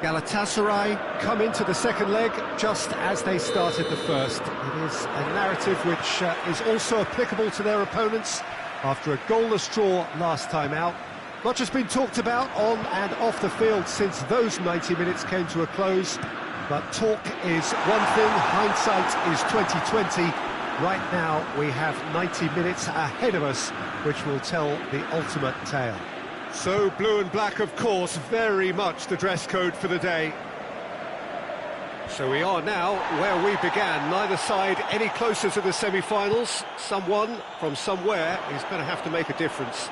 Galatasaray come into the second leg just as they started the first. It is a narrative which is also applicable to their opponents after a goalless draw last time out. Much has been talked about on and off the field since those 90 minutes came to a close, but talk is one thing, hindsight is 2020. Right now we have 90 minutes ahead of us, which will tell the ultimate tale. So blue and black, of course, very much the dress code for the day. So we are now where we began, neither side any closer to the semi-finals. Someone from somewhere is going to have to make a difference.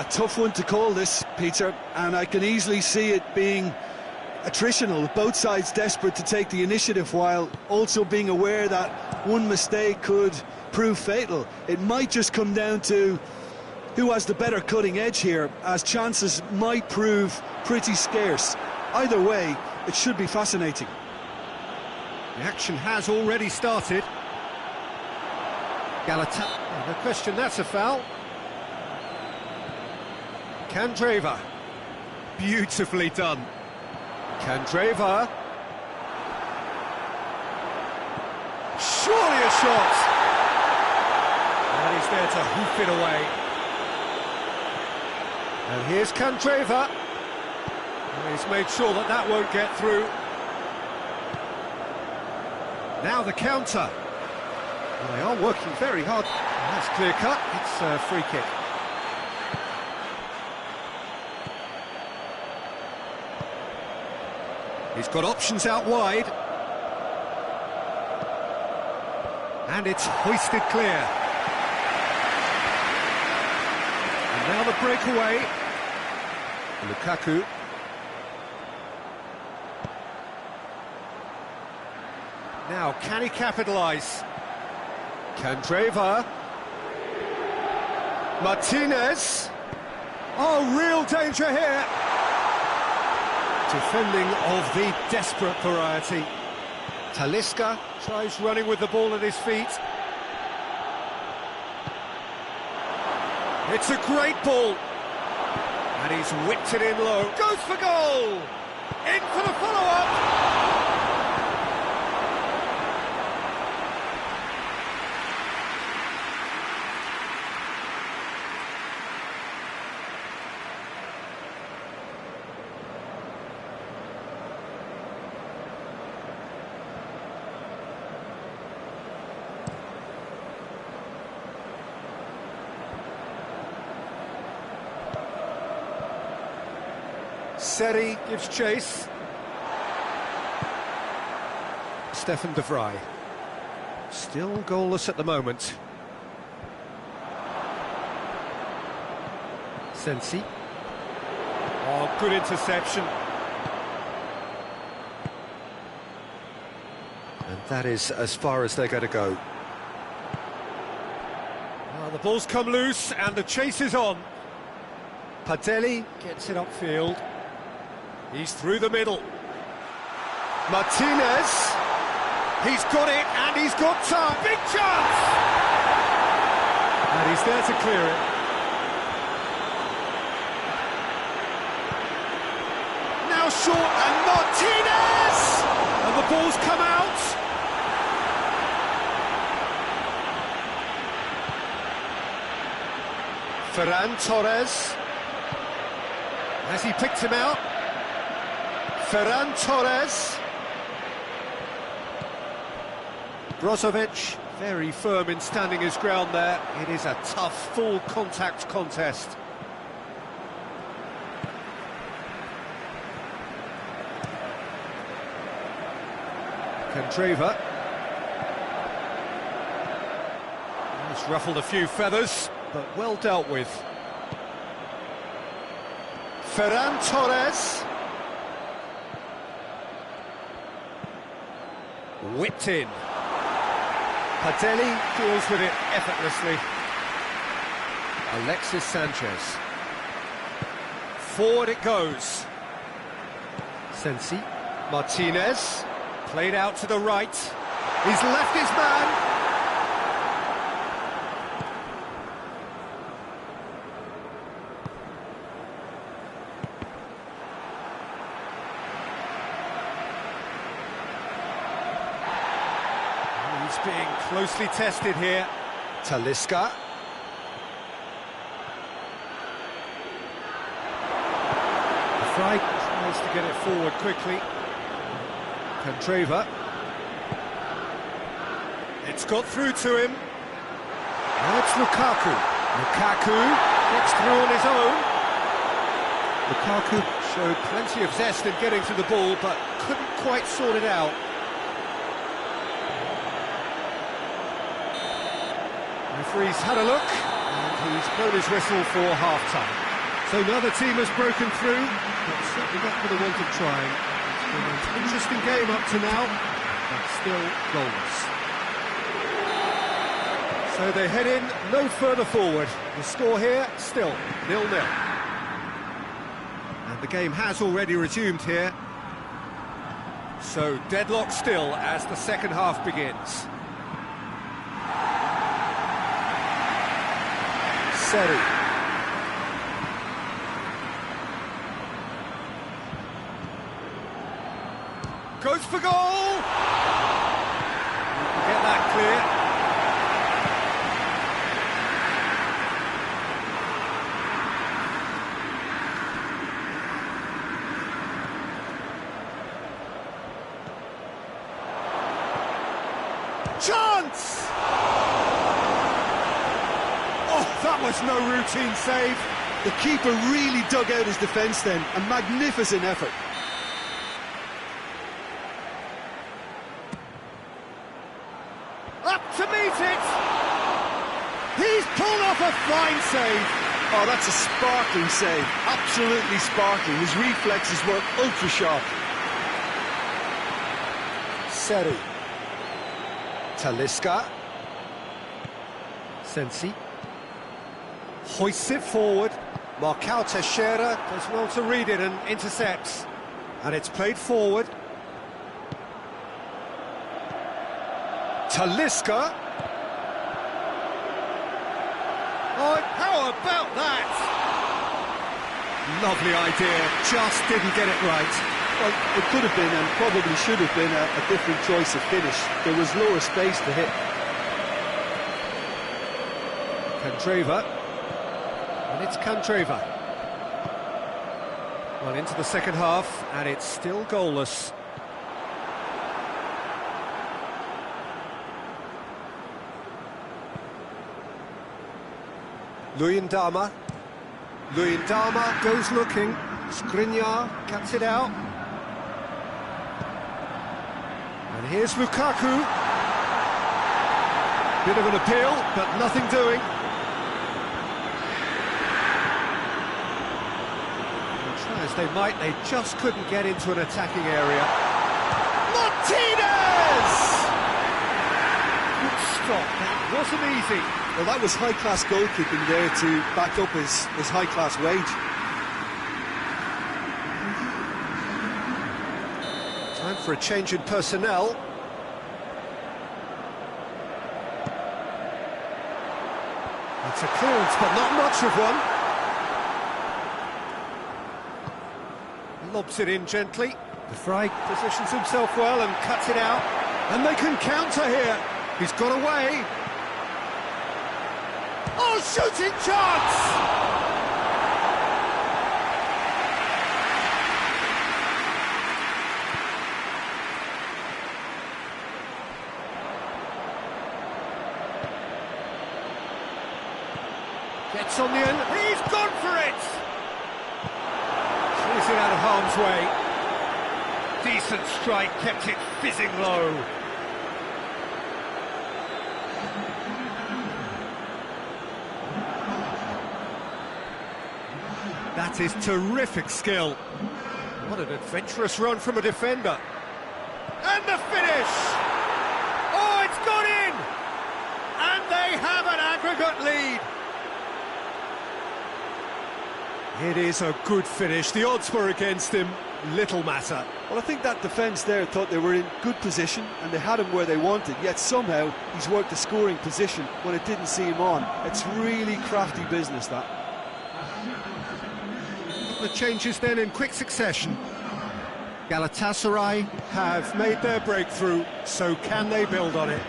Tough one to call this, Peter, and I can easily see it being attritional. Both sides desperate to take the initiative while also being aware that one mistake could prove fatal. It might just come down to who has the better cutting edge here, as chances might prove pretty scarce. Either way, it should be fascinating. The action has already started. The question, that's a foul. Candreva. Beautifully done. Candreva. Surely a shot. And he's there to hoof it away. And here's Candreva. And he's made sure that that won't get through. Now the counter. Well, they are working very hard. That's clear cut. It's a free kick. He's got options out wide. And it's hoisted clear. And now the breakaway. Lukaku. Now, can he capitalise? Candreva. Martinez. Oh, real danger here. Defending of the desperate variety. Talisca tries running with the ball at his feet. It's a great ball. And he's whipped it in low. Goes for goal! In for the follow-up! Seri gives chase. Stefan de Vrij. Still goalless at the moment. Sensi. Oh, good interception. And that is as far as they're going to go. Well, the ball's come loose and the chase is on. Padelli gets it upfield. He's through the middle. Martinez. He's got it, and he's got time. Big chance! And he's there to clear it. Now short, and Martinez! And the ball's come out. Ferran Torres. Has he picked him out? Ferran Torres. Brozovic, very firm in standing his ground there. It is a tough, full contact contest. Candreva. He's ruffled a few feathers, but well dealt with. Ferran Torres. Whipped in. Padelli deals with it effortlessly. Alexis Sanchez. Forward it goes. Sensi. Martinez. Played out to the right. He's left his man. He's being closely tested here. Talisca. Frey tries to get it forward quickly. Candreva. It's got through to him. Now it's Lukaku. Lukaku gets through on his own. Lukaku showed plenty of zest in getting to the ball, but couldn't quite sort it out. The referee's had a look, and he's blown his whistle for half-time. So another team has broken through, but certainly not for the want of trying. It's been an interesting game up to now, but still goalless. So they head in no further forward. The score here, still 0-0. And the game has already resumed here. So deadlock still as the second half begins. Seri. Goes for goal! You can get that clear. Chance! Oh, that was no routine save. The keeper really dug out his defence then. A magnificent effort. Up to meet it! He's pulled off a fine save. Oh, that's a sparkling save. Absolutely sparkling. His reflexes were ultra sharp. Seri. Talisca. Sensi. Hoists it forward. Marcao Teixeira does well to read it and intercepts. And it's played forward. Talisca. Oh, how about that? Lovely idea, just didn't get it right. Well, it could have been and probably should have been a different choice of finish. There was lower space to hit. Candreva. And it's Candreva. Well, into the second half, and it's still goalless. Luyendama. Luyendama goes looking. Skriniar cuts it out. And here's Lukaku. Bit of an appeal, but nothing doing. And try as they might, they just couldn't get into an attacking area. Martinez! Good stop, that wasn't easy. Well, that was high-class goalkeeping there to back up his high-class wage. Time for a change in personnel. It's a clearance, but not much of one. Lobs it in gently. De Vrij positions himself well and cuts it out. And they can counter here. He's got away. Oh, shooting chance! Gets on the end. He's gone for it! Clears it out of harm's way. Decent strike, kept it fizzing low. That is terrific skill. What an adventurous run from a defender. And the finish! Oh, it's gone in! And they have an aggregate lead. It is a good finish. The odds were against him. Little matter. Well, I think that defence there thought they were in good position and they had him where they wanted, yet somehow he's worked the scoring position when it didn't see him on. It's really crafty business, that. The changes then in quick succession. Galatasaray have made their breakthrough, so can they build on it?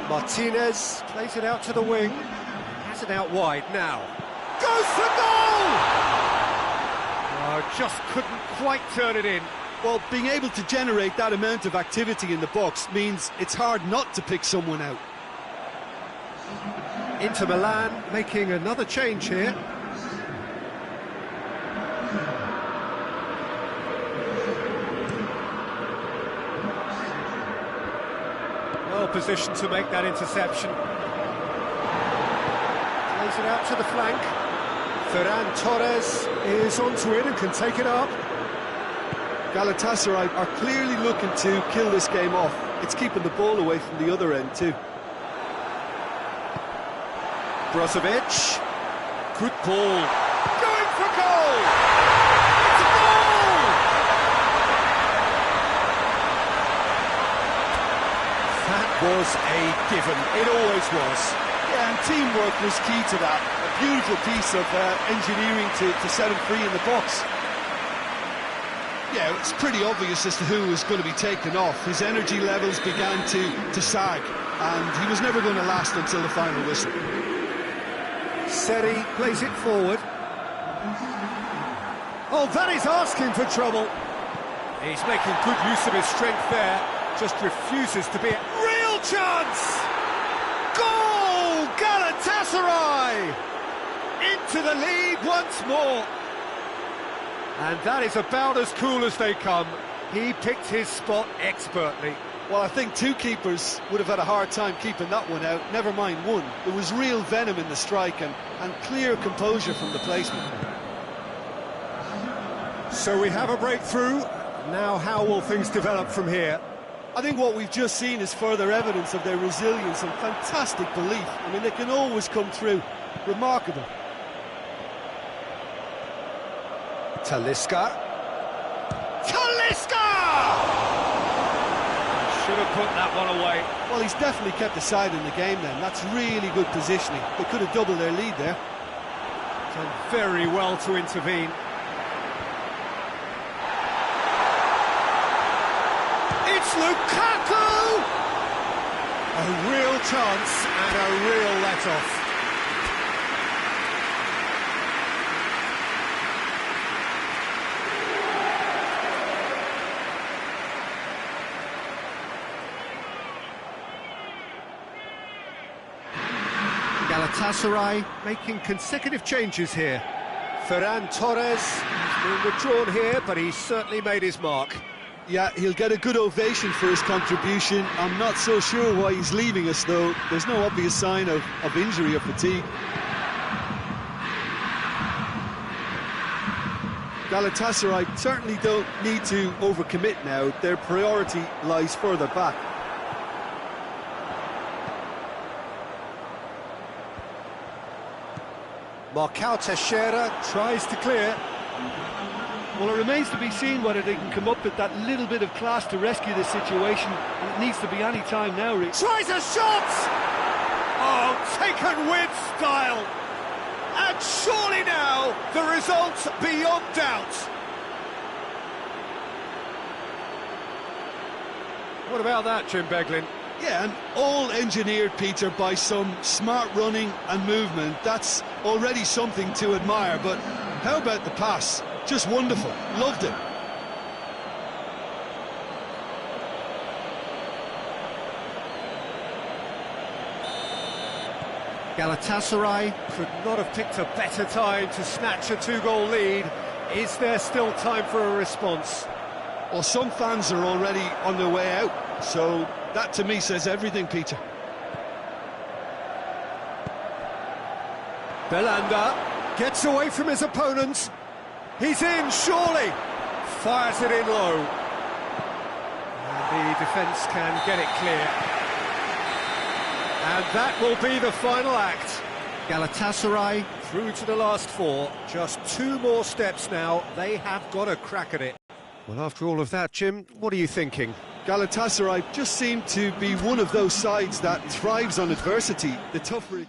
Martinez plays it out to the wing. Has it out wide now. Goes for goal! Oh, just couldn't quite turn it in. Well, being able to generate that amount of activity in the box means it's hard not to pick someone out. Inter Milan making another change here. Well positioned to make that interception. Plays it out to the flank. Ferran Torres is onto it and can take it up. Galatasaray are clearly looking to kill this game off. It's keeping the ball away from the other end too. Brozovic. Good ball. Going for goal! It's a goal! That was a given. It always was. Yeah, and teamwork was key to that. A beautiful piece of engineering to set him free in the box. Yeah, it's pretty obvious as to who was going to be taken off. His energy levels began to sag, and he was never going to last until the final whistle. Seri plays it forward. Oh, that is asking for trouble. He's making good use of his strength there. Just refuses to be a real chance! Goal! Galatasaray! Into the lead once more. And that is about as cool as they come. He picked his spot expertly. Well, I think two keepers would have had a hard time keeping that one out, never mind one. There was real venom in the strike and clear composure from the placement. So we have a breakthrough. Now how will things develop from here? I think what we've just seen is further evidence of their resilience and fantastic belief. I mean, they can always come through. Remarkable. Talisca. Talisca! Should have put that one away. Well, he's definitely kept the side in the game then. That's really good positioning. They could have doubled their lead there. Done very well to intervene. It's Lukaku! A real chance and a real let-off. Galatasaray making consecutive changes here. Ferran Torres has been withdrawn here, but he's certainly made his mark. Yeah, he'll get a good ovation for his contribution. I'm not so sure why he's leaving us, though. There's no obvious sign of injury or fatigue. Galatasaray certainly don't need to overcommit now. Their priority lies further back. Marcao Teixeira tries to clear. Well, it remains to be seen whether they can come up with that little bit of class to rescue this situation. And it needs to be any time now, Rick. Tries a shot! Oh, taken with style. And surely now, the result's beyond doubt. What about that, Jim Beglin? Yeah, and all engineered, Peter, by some smart running and movement. That's already something to admire, but how about the pass? Just wonderful. Loved it. Galatasaray could not have picked a better time to snatch a two-goal lead. Is there still time for a response? Well, some fans are already on their way out, so that to me says everything, Peter. Belanda gets away from his opponents. He's in, surely. Fires it in low. And the defence can get it clear. And that will be the final act. Galatasaray through to the last four. Just two more steps now. They have got a crack at it. Well, after all of that, Jim, what are you thinking? Galatasaray just seem to be one of those sides that thrives on adversity. The tougher it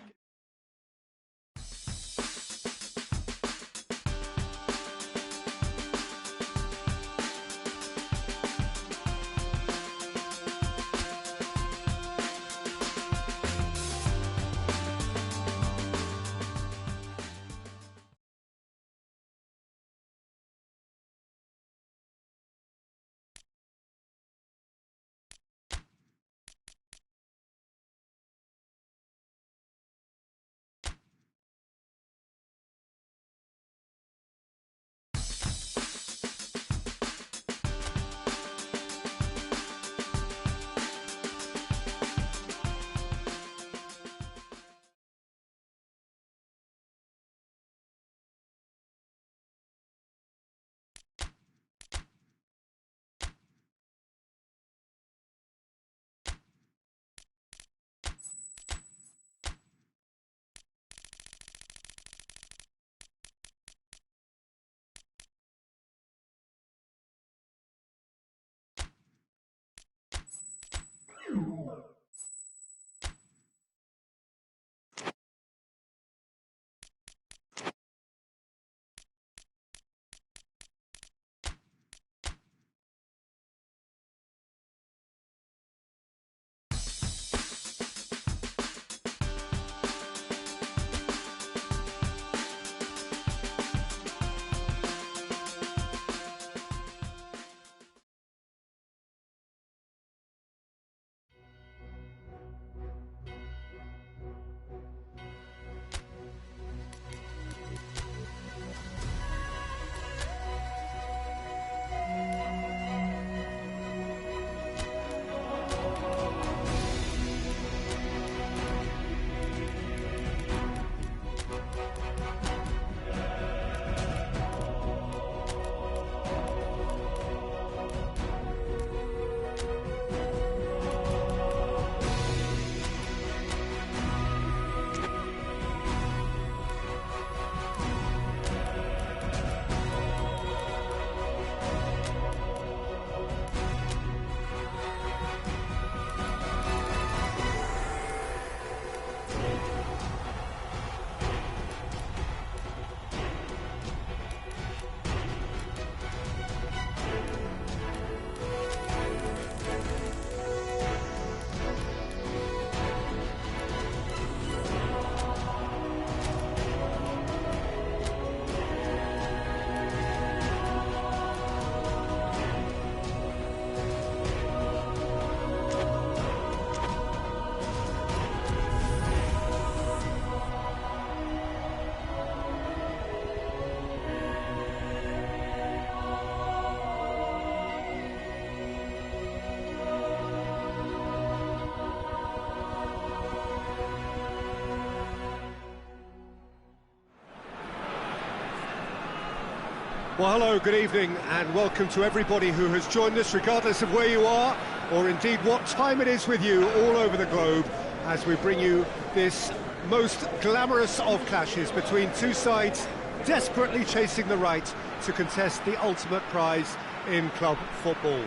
Well, hello, good evening, and welcome to everybody who has joined us, regardless of where you are, or indeed what time it is with you all over the globe, as we bring you this most glamorous of clashes between two sides desperately chasing the right to contest the ultimate prize in club football.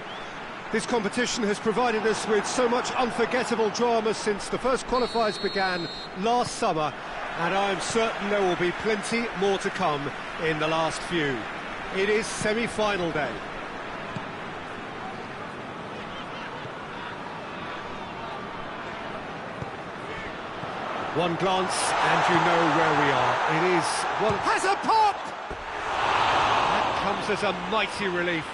This competition has provided us with so much unforgettable drama since the first qualifiers began last summer, and I am certain there will be plenty more to come in the last few. It is semi-final day. One glance and you know where we are. It is one... Has a pop! That comes as a mighty relief.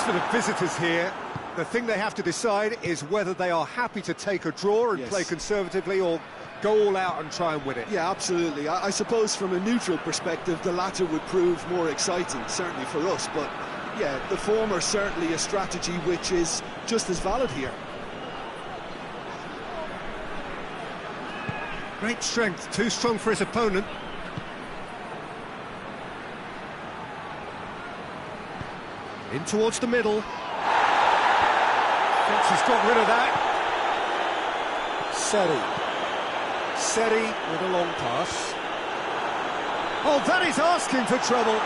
For the visitors here, the thing they have to decide is whether they are happy to take a draw and play conservatively, or go all out and try and win it. Yeah, absolutely. I suppose from a neutral perspective, the latter would prove more exciting, certainly for us. But yeah, the former certainly a strategy which is just as valid here. Great strength, too strong for his opponent. In towards the middle. Thinks he's got rid of that. Seri with a long pass. Oh, that is asking for trouble.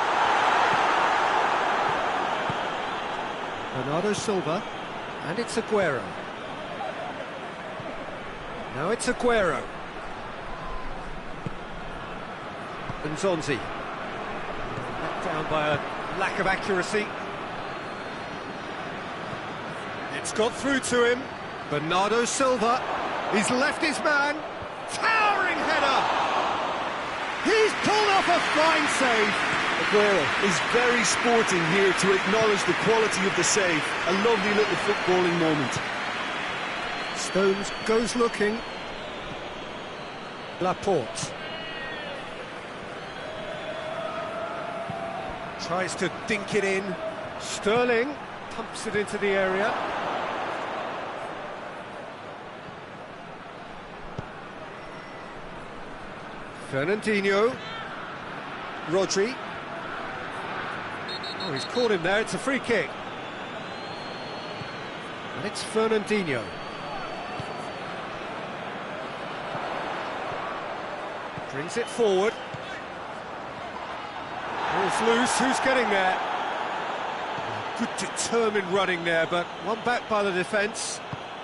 Bernardo Silva. And it's Aguero. Now it's Aguero. And Zonzi. Knocked down by a lack of accuracy. It's got through to him. Bernardo Silva. He's left his man. Towering header. He's pulled off a fine save. Aguero is very sporting here to acknowledge the quality of the save. A lovely little footballing moment. Stones goes looking. Laporte. Tries to dink it in. Sterling pumps it into the area. Fernandinho. Rodri. Oh, he's caught him there, it's a free kick. And it's Fernandinho. Brings it forward. Ball's loose, who's getting there? Good determined running there, but one back by the defence.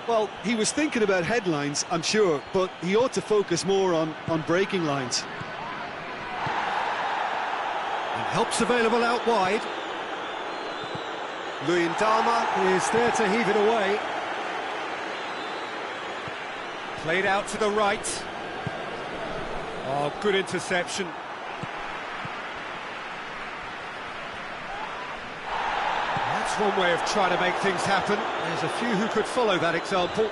Well, he was thinking about headlines, I'm sure, but he ought to focus more on breaking lines. And help's available out wide. Luyendama is there to heave it away. Played out to the right. Oh, good interception. That's one way of trying to make things happen. There's a few who could follow that example.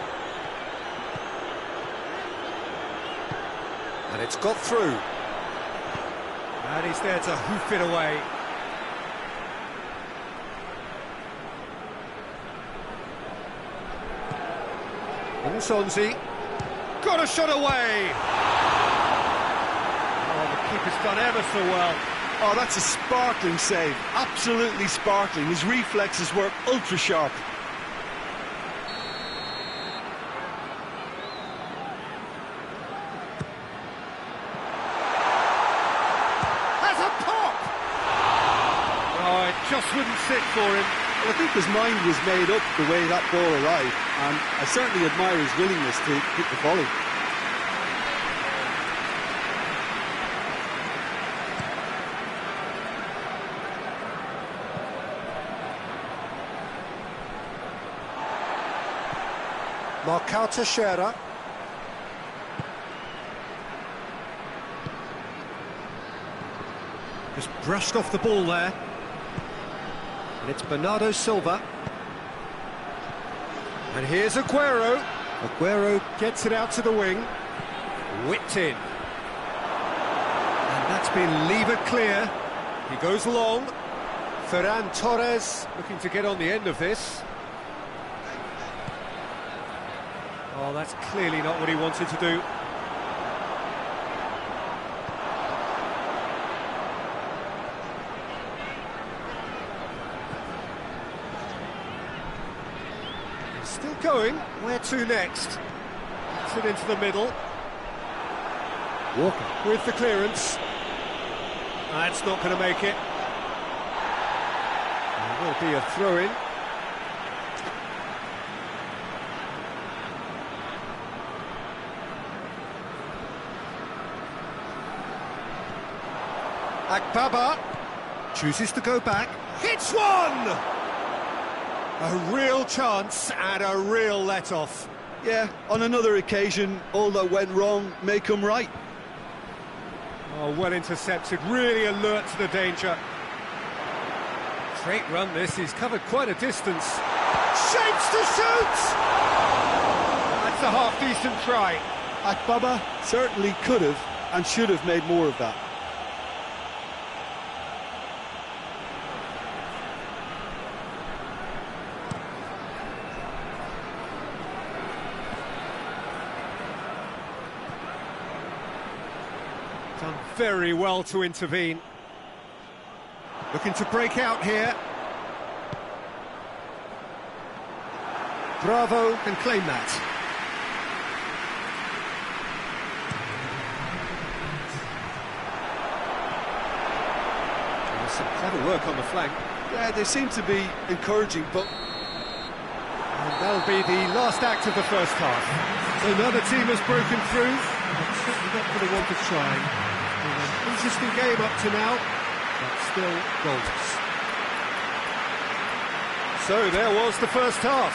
And it's got through. And he's there to hoof it away. Nsonzi. Got a shot away! Oh, the keeper's done ever so well. Oh, that's a sparkling save, absolutely sparkling. His reflexes were ultra-sharp. Has a pop! Oh, it just wouldn't sit for him. Well, I think his mind was made up the way that ball arrived, and I certainly admire his willingness to hit the volley. Marcao Teixeira. Just brushed off the ball there. And it's Bernardo Silva. And here's Aguero. Aguero gets it out to the wing. Whipped in. And that's been levered clear. He goes long. Ferran Torres looking to get on the end of this. Oh, that's clearly not what he wanted to do. He's still going. Where to next? Gets it into the middle. Walker with the clearance. That's not going to make it. There will be a throw-in. Akbaba chooses to go back, hits one! A real chance and a real let-off. Yeah, on another occasion, all that went wrong may come right. Oh, well intercepted, really alert to the danger. Great run this, he's covered quite a distance. Shapes to shoot! That's a half-decent try. Akbaba certainly could have and should have made more of that. Done very well to intervene. Looking to break out here. Bravo can claim that. There's some clever work on the flank. Yeah, they seem to be encouraging, but... And that'll be the last act of the first half. So another team has broken through. It's certainly not going to want to try. It's been an interesting game up to now, but still goalless. So there was the first half.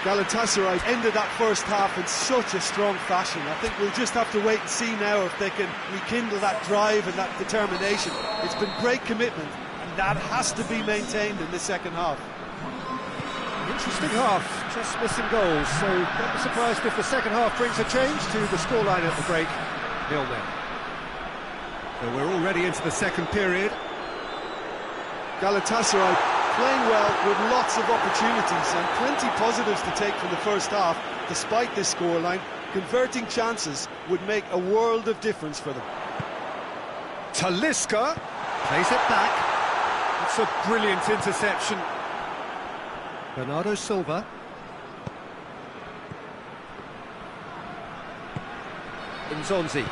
Galatasaray ended that first half in such a strong fashion. I think we'll just have to wait and see now if they can rekindle that drive and that determination. It's been great commitment, and that has to be maintained in the second half. Interesting half, just missing goals, so don't be surprised if the second half brings a change to the scoreline at the break, 0-0. So we're already into the second period. Galatasaray playing well with lots of opportunities and plenty positives to take from the first half. Despite this scoreline, converting chances would make a world of difference for them. Talisca plays it back. It's a brilliant interception. Bernardo Silva. Nzonzi.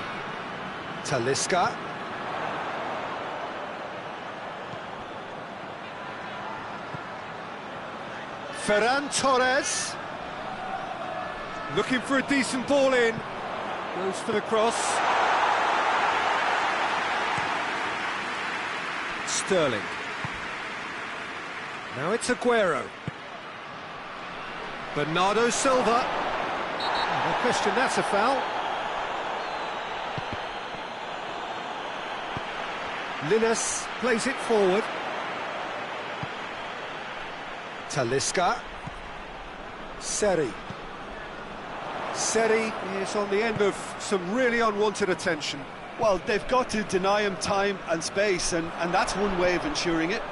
Talisca. Ferran Torres. Looking for a decent ball in. Goes for the cross. Sterling. Now it's Aguero. Bernardo Silva. No question, that's a foul. Linus plays it forward. Talisca. Seri. Seri is on the end of some really unwanted attention. Well, they've got to deny him time and space, and that's one way of ensuring it.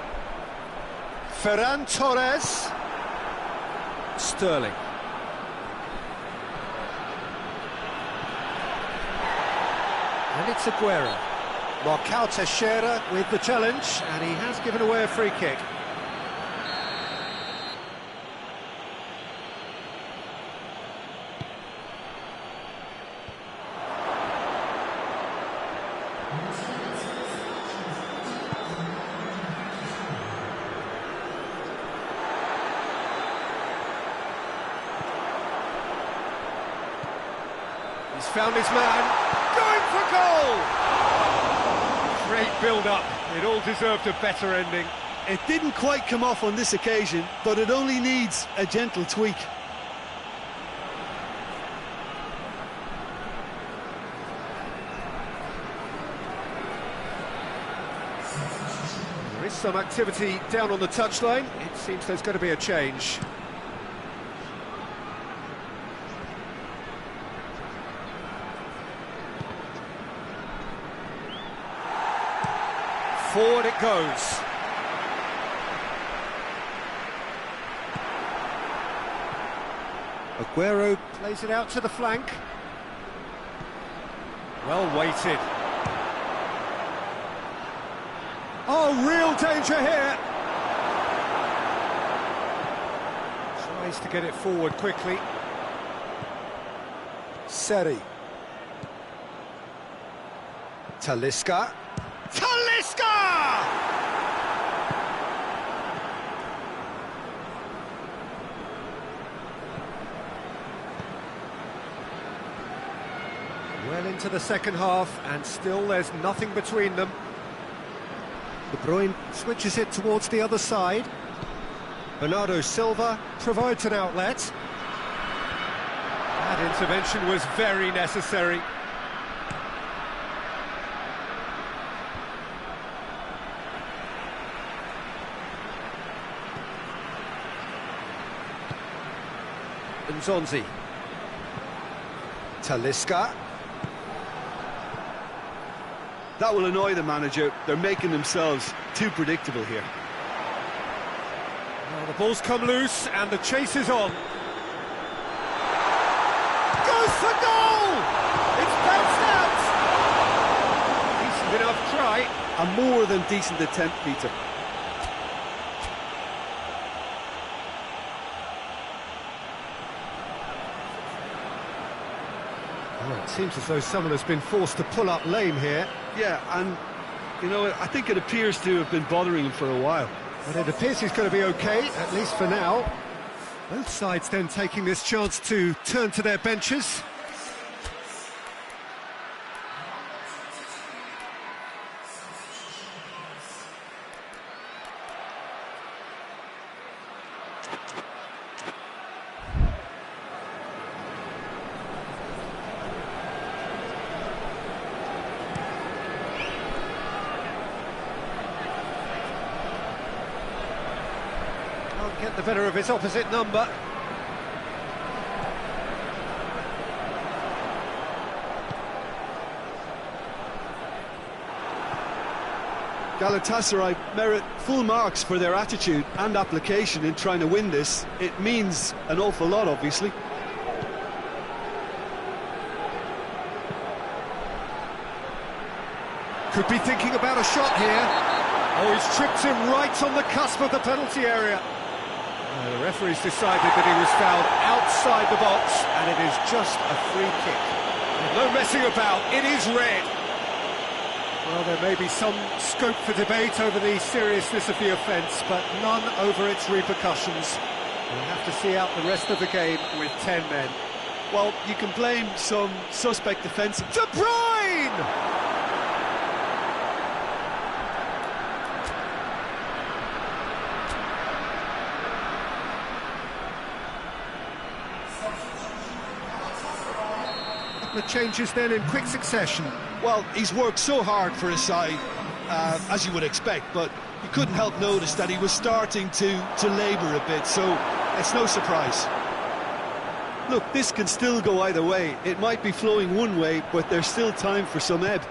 Ferran Torres. Sterling. And it's Aguero. Marcao Teixeira with the challenge, and he has given away a free kick. He's found his man, going for goal! Great build-up, it all deserved a better ending. It didn't quite come off on this occasion, but it only needs a gentle tweak. There is some activity down on the touchline. It seems there's going to be a change. Forward it goes. Aguero plays it out to the flank. Well weighted. Oh, real danger here. Tries to get it forward quickly. Seri. Talisca. Talisca! Well into the second half, and still there's nothing between them. De Bruyne switches it towards the other side. Bernardo Silva provides an outlet. That intervention was very necessary. Nzonzi. Talisca. That will annoy the manager. They're making themselves too predictable here. Well, the ball's come loose and the chase is on. Goes for goal! It's bounced out! Decent enough try. A more than decent attempt, Peter. Well, it seems as though someone has been forced to pull up lame here. Yeah, and, you know, I think it appears to have been bothering him for a while. But it appears he's going to be okay, at least for now. Both sides then taking this chance to turn to their benches. Get the better of his opposite number. Galatasaray merit full marks for their attitude and application in trying to win this. It means an awful lot, obviously. Could be thinking about a shot here. Oh, he's tripped him right on the cusp of the penalty area. The referee's decided that he was fouled outside the box, and it is just a free kick. No messing about, it is red. Well, there may be some scope for debate over the seriousness of the offence, but none over its repercussions. We'll have to see out the rest of the game with 10 men. Well, you can blame some suspect defence. De Bruyne! The changes then in quick succession. Well, he's worked so hard for his side, as you would expect, but you couldn't help notice that he was starting to labour a bit, so it's no surprise. Look, this can still go either way. It might be flowing one way, but there's still time for some ebb.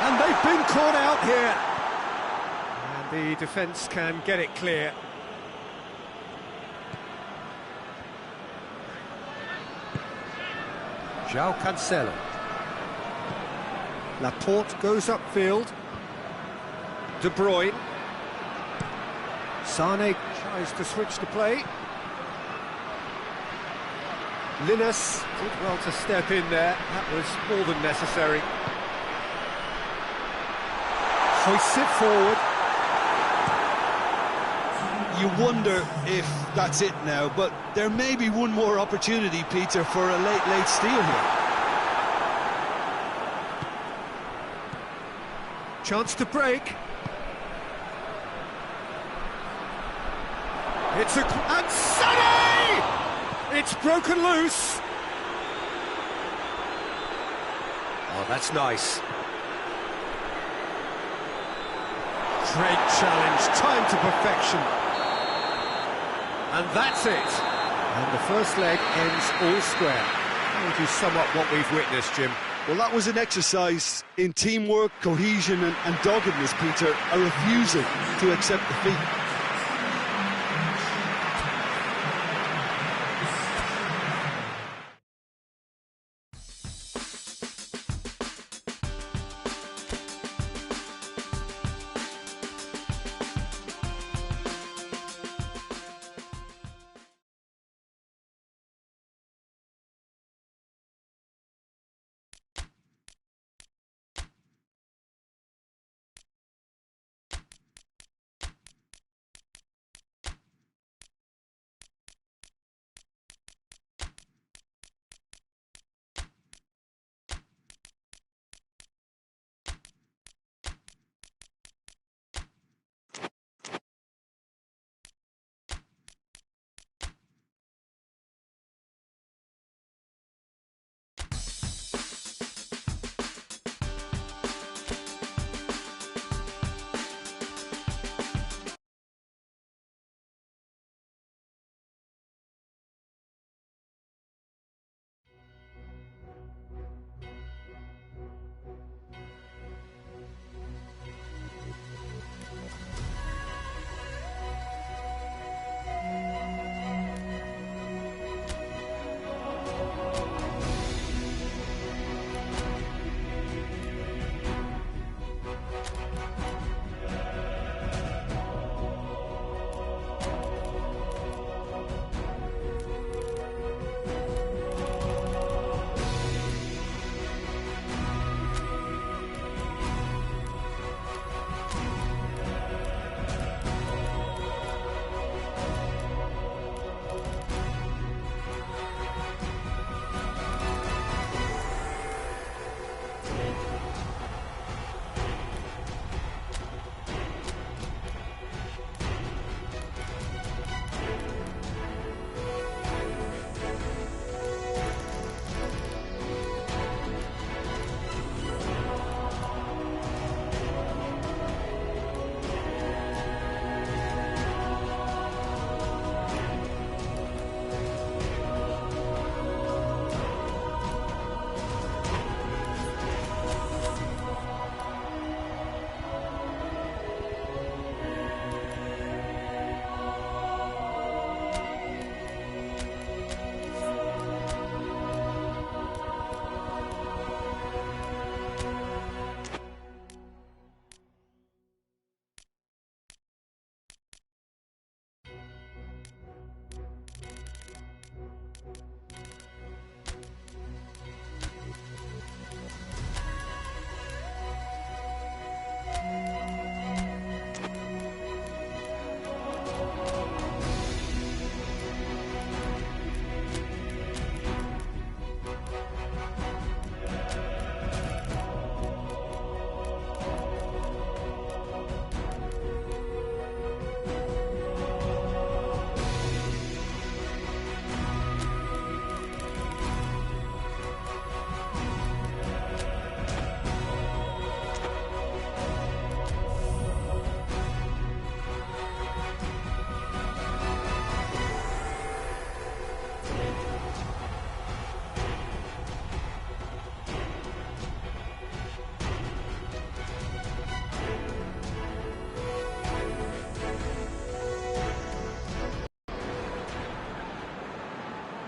And they've been caught out here. And the defence can get it clear. João Cancelo. Laporte goes upfield. De Bruyne. Sane tries to switch the play. Linus did well to step in there. That was more than necessary. Hoists it forward. You wonder if that's it now, but there may be one more opportunity, Peter, for a late steal here. Chance to break. It's and Sané! It's broken loose. Oh, that's nice. Great challenge, time to perfection. And that's it. And the first leg ends all square. How would you sum up what we've witnessed, Jim? Well, that was an exercise in teamwork, cohesion and doggedness, Peter, a refusal to accept defeat.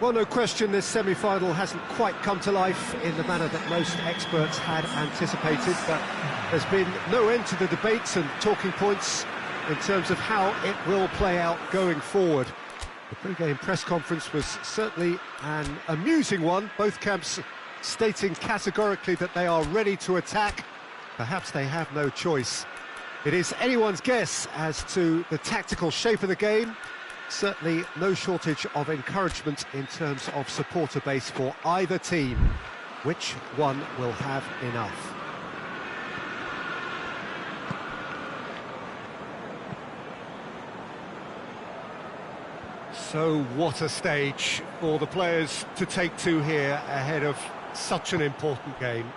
Well, no question, this semi-final hasn't quite come to life in the manner that most experts had anticipated, but there's been no end to the debates and talking points in terms of how it will play out going forward. The pre-game press conference was certainly an amusing one, both camps stating categorically that they are ready to attack. Perhaps they have no choice. It is anyone's guess as to the tactical shape of the game. Certainly no shortage of encouragement in terms of supporter base for either team. Which one will have enough? So what a stage for the players to take to here ahead of such an important game.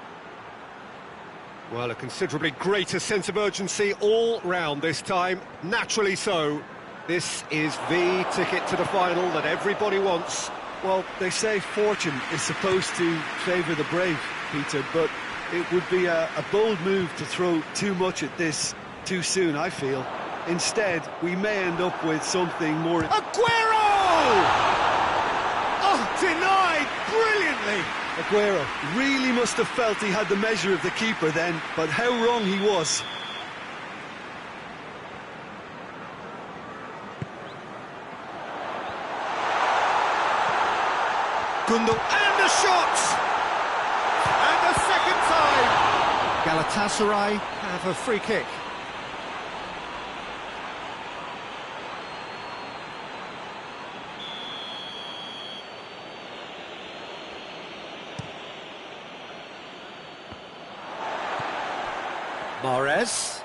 Well, a considerably greater sense of urgency all round this time, naturally so. This is the ticket to the final that everybody wants. Well, they say fortune is supposed to favour the brave, Peter, but it would be a bold move to throw too much at this too soon, I feel. Instead, we may end up with something more... Aguero! Oh, denied brilliantly! Aguero really must have felt he had the measure of the keeper then, but how wrong he was. Gundel, and the shot! And the second time! Galatasaray have a free kick. Mahrez.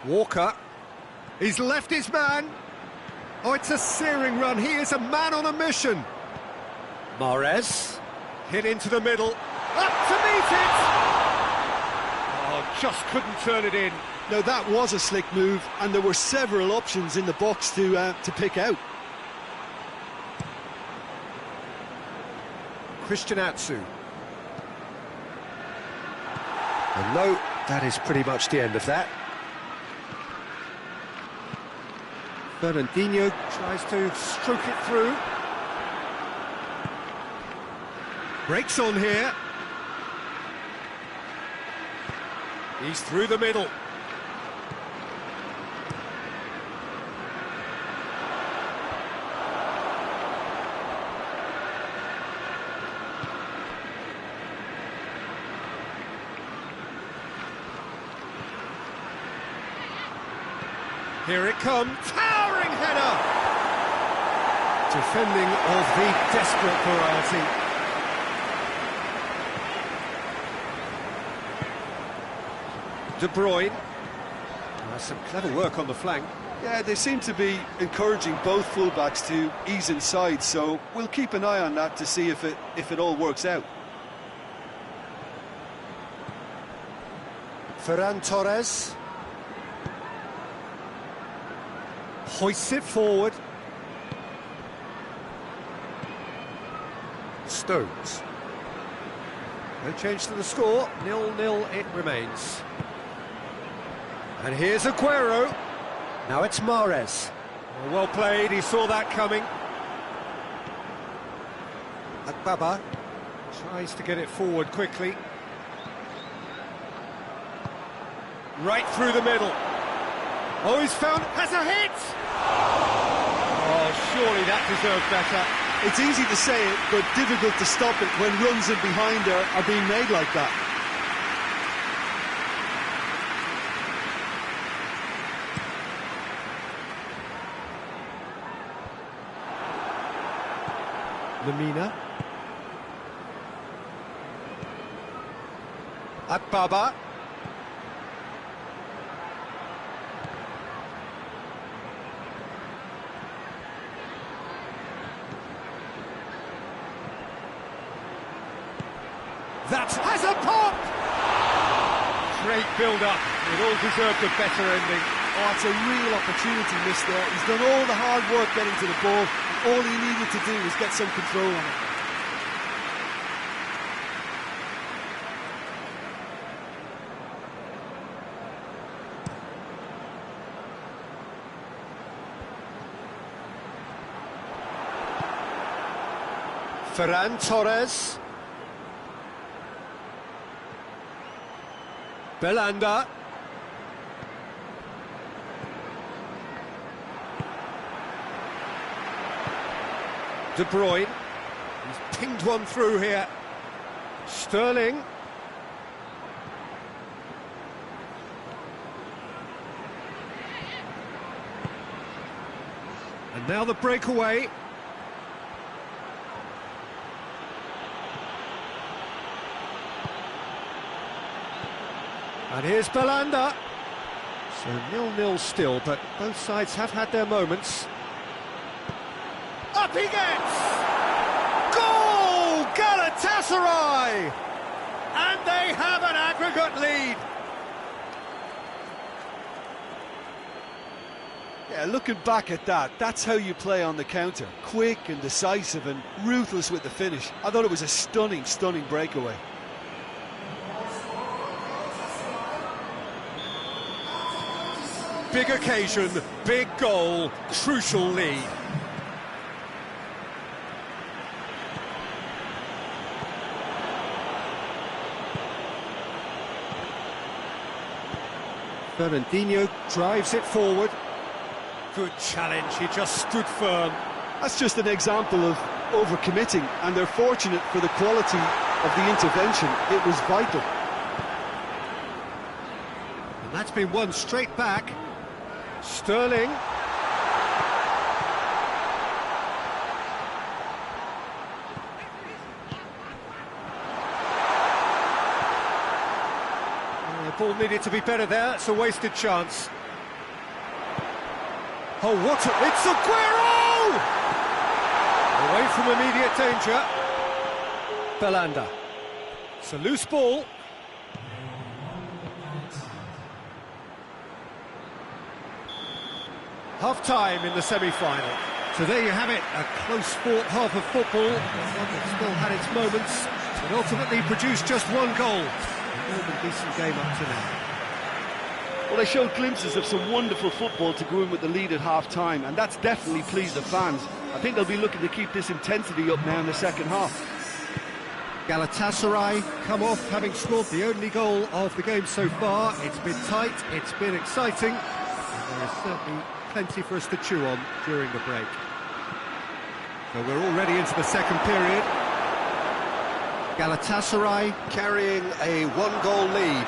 Walker. He's left his man. Oh, it's a searing run. He is a man on a mission. Mahrez, hit into the middle, up to meet it! Oh, just couldn't turn it in. Now that was a slick move, and there were several options in the box to pick out. Christian Atsu. And no, that is pretty much the end of that. Fernandinho tries to stroke it through. Breaks on here. He's through the middle. Here it comes. Towering header! Defending of the desperate variety. De Bruyne. That's some clever work on the flank. Yeah, they seem to be encouraging both fullbacks to ease inside, so we'll keep an eye on that to see if it all works out. Ferran Torres. Hoists it forward. Stones. No change to the score, 0-0 it remains. And here's Aguero. Now it's Mahrez. Well played, he saw that coming. Akbaba tries to get it forward quickly. Right through the middle. Oh, he's found, has a hit! Oh, surely that deserved better. It's easy to say it, but difficult to stop it when runs in behind are being made like that. Lemina. Akbaba. That has a pop! Great build-up. It all deserved a better ending. Oh, it's a real opportunity missed there. He's done all the hard work getting to the ball. All he needed to do was get some control on it. Ferran Torres. Belanda. De Bruyne. He's pinged one through here. Sterling. And now the breakaway. And here's Belanda. So 0-0 still, but both sides have had their moments. Up he gets! Goal! Galatasaray! And they have an aggregate lead. Yeah, looking back at that, that's how you play on the counter. Quick and decisive and ruthless with the finish. I thought it was a stunning, stunning breakaway. Big occasion, big goal, crucial lead. Fernandinho drives it forward. Good challenge, he just stood firm. That's just an example of overcommitting, and they're fortunate for the quality of the intervention. It was vital. And that's been won straight back. Sterling. The ball needed to be better there, it's a wasted chance. Oh, what a... It's Aguero! Away from immediate danger. Belanda. It's a loose ball. Half-time in the semi-final. So there you have it, a close-fought half of football, one that still had its moments, but ultimately produced just one goal. A decent game up to now. Well, they showed glimpses of some wonderful football to go in with the lead at half-time, and that's definitely pleased the fans. I think they'll be looking to keep this intensity up now in the second half. Galatasaray come off having scored the only goal of the game so far. It's been tight, it's been exciting, and there is certainly plenty for us to chew on during the break. So we're already into the second period. Galatasaray carrying a one-goal lead.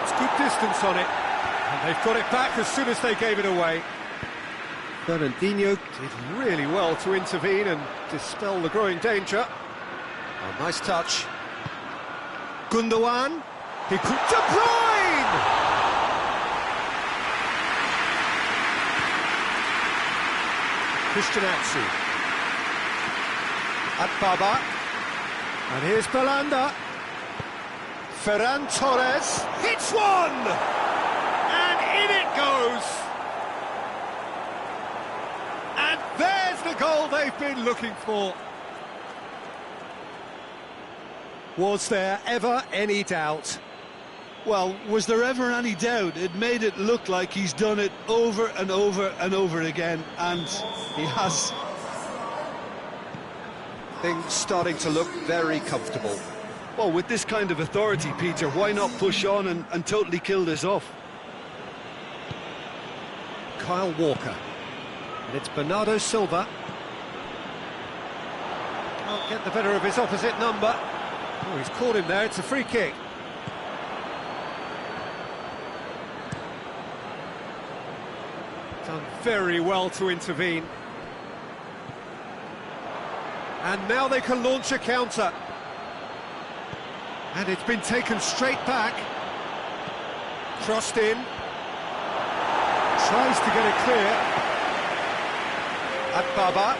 It's good distance on it, and they've got it back as soon as they gave it away. Fernandinho did really well to intervene and dispel the growing danger. Oh, nice touch. Gundogan. He could... De Bruyne! Christian Atsu. At Baba. And here's Belanda. Ferran Torres hits one! And in it goes! And there's the goal they've been looking for. Was there ever any doubt? Well, was there ever any doubt? It made it look like he's done it over and over and over again, and he has. Things starting to look very comfortable. Well, with this kind of authority, Peter, why not push on and totally kill this off? Kyle Walker. And it's Bernardo Silva. Can't get the better of his opposite number. Oh, he's caught him there, it's a free kick. Done very well to intervene. And now they can launch a counter. And it's been taken straight back. Crossed in. Tries to get it clear. At Baba.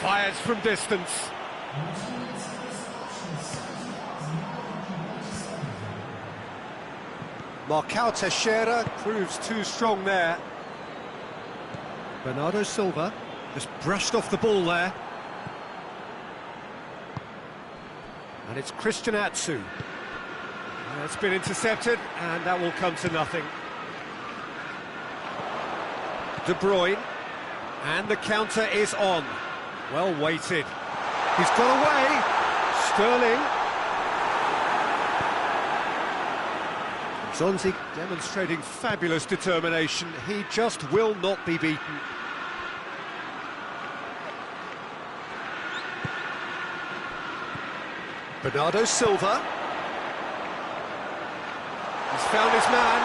Fires from distance. Marcao Teixeira proves too strong there. Bernardo Silva just brushed off the ball there. And it's Christian Atsu. It's been intercepted, and that will come to nothing. De Bruyne. And the counter is on. Well weighted. He's got away. Sterling. Zonzi demonstrating fabulous determination. He just will not be beaten. Bernardo Silva. He's found his man.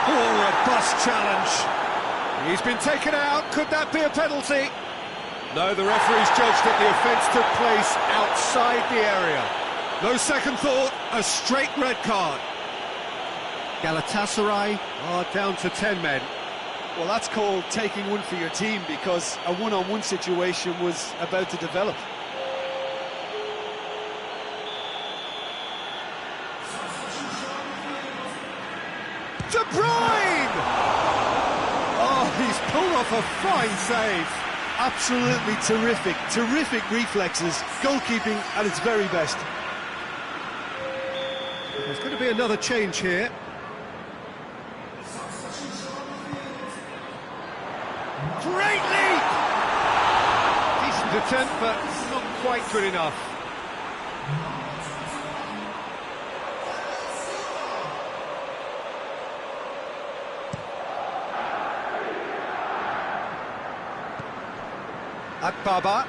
Oh, robust challenge. He's been taken out. Could that be a penalty? No, the referee's judged that the offence took place outside the area. No second thought, a straight red card. Galatasaray are down to 10 men. Well, that's called taking one for your team, because a one-on-one situation was about to develop. De Bruyne! Oh, he's pulled off a fine save. Absolutely terrific reflexes, goalkeeping at its very best. There's going to be another change here. Great leap! Decent attempt, but not quite good enough. Akbaba.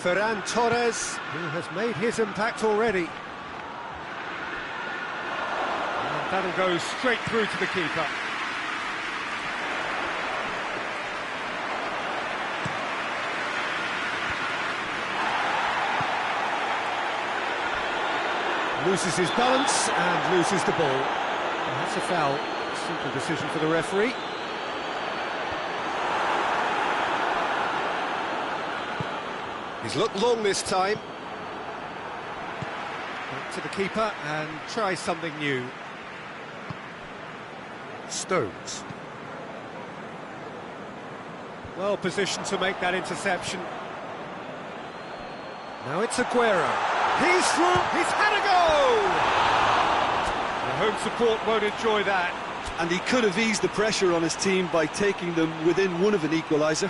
Ferran Torres, who has made his impact already. And that'll go straight through to the keeper. Loses his balance and loses the ball. That's a foul. Simple decision for the referee. He's looked long this time. Back to the keeper and try something new. Stones. Well positioned to make that interception. Now it's Aguero. He's through. He's had a go! The home support won't enjoy that. And he could have eased the pressure on his team by taking them within one of an equaliser.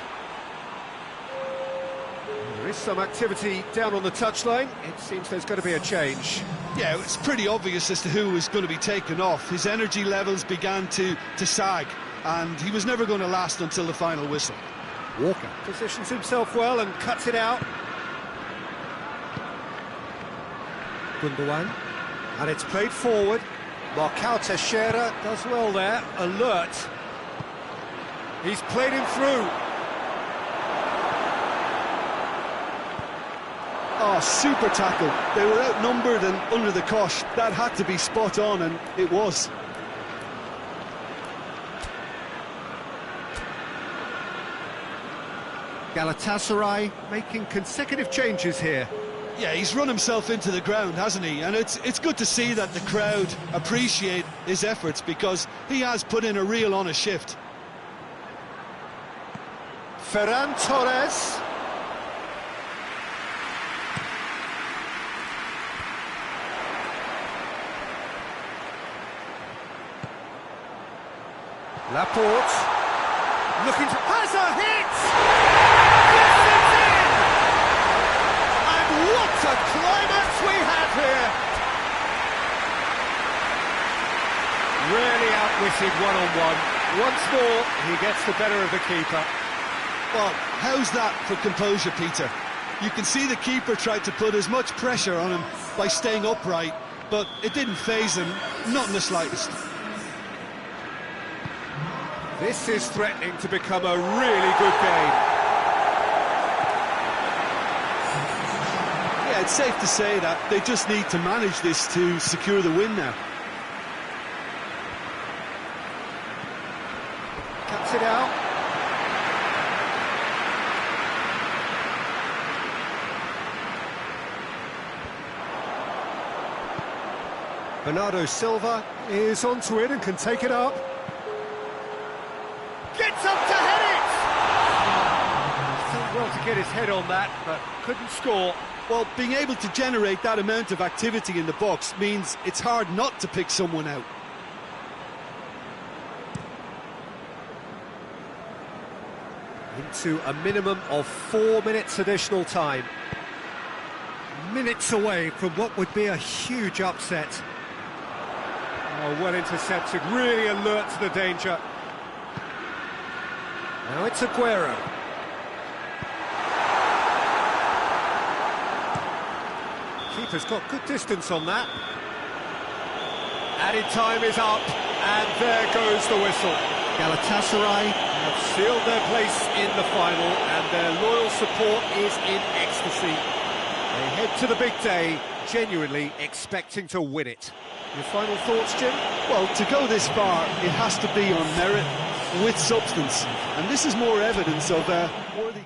There is some activity down on the touchline. It seems there's going to be a change. Yeah, it's pretty obvious as to who was going to be taken off. His energy levels began to sag, and he was never going to last until the final whistle. Walker positions himself well and cuts it out. Gundogan. And it's played forward. Marcao Teixeira does well there, alert. He's played him through. Oh, super tackle. They were outnumbered and under the cosh. That had to be spot on, and it was. Galatasaray making consecutive changes here. Yeah, he's run himself into the ground, hasn't he? And it's good to see that the crowd appreciate his efforts, because he has put in a real honest shift. Ferran Torres. Laporte. Looking to... has a hit! What a climax we have here! Really outwitted one-on-one. Once more, he gets the better of the keeper. Well, how's that for composure, Peter? You can see the keeper tried to put as much pressure on him by staying upright, but it didn't faze him, not in the slightest. This is threatening to become a really good game. Yeah, it's safe to say that they just need to manage this to secure the win now. Cuts it out. Bernardo Silva is onto it and can take it up. Gets up to head it! Done well to get his head on that, but couldn't score. Well, being able to generate that amount of activity in the box means it's hard not to pick someone out. Into a minimum of 4 minutes additional time. Minutes away from what would be a huge upset. Oh, well intercepted, really alert to the danger. Now it's Aguero. Keeper's got good distance on that. Added time is up, and there goes the whistle. Galatasaray have sealed their place in the final, and their loyal support is in ecstasy. They head to the big day, genuinely expecting to win it. Your final thoughts, Jim? Well, to go this far, it has to be on merit, with substance, and this is more evidence of a worthy...